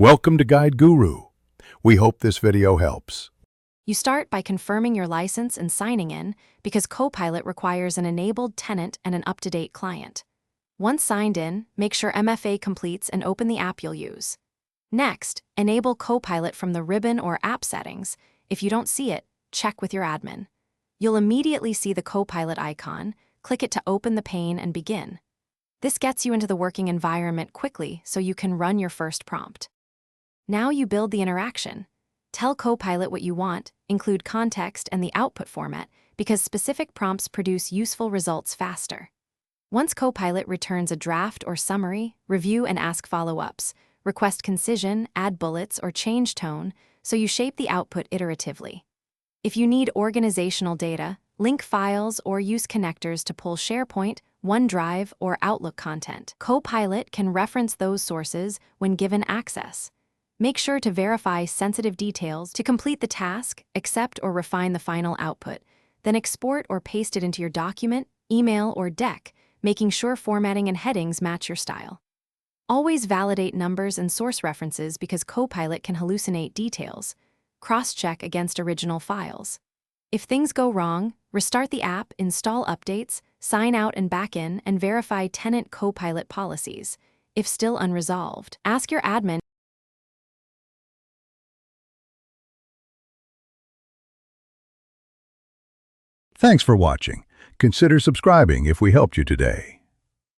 Welcome to Guide Guru. We hope this video helps. You start by confirming your license and signing in because Copilot requires an enabled tenant and an up-to-date client. Once signed in, make sure MFA completes and open the app you'll use. Next, enable Copilot from the ribbon or app settings. If you don't see it, check with your admin. You'll immediately see the Copilot icon. Click it to open the pane and begin. This gets you into the working environment quickly so you can run your first prompt. Now you build the interaction. Tell Copilot what you want, include context and the output format, because specific prompts produce useful results faster. Once Copilot returns a draft or summary, review and ask follow-ups. Request concision, add bullets, or change tone, so you shape the output iteratively. If you need organizational data, link files or use connectors to pull SharePoint, OneDrive, or Outlook content. Copilot can reference those sources when given access. Make sure to verify sensitive details to complete the task, accept or refine the final output, then export or paste it into your document, email, or deck, making sure formatting and headings match your style. Always validate numbers and source references because Copilot can hallucinate details. Cross-check against original files. If things go wrong, restart the app, install updates, sign out and back in, and verify tenant Copilot policies. If still unresolved, ask your admin. Thanks for watching. Consider subscribing if we helped you today.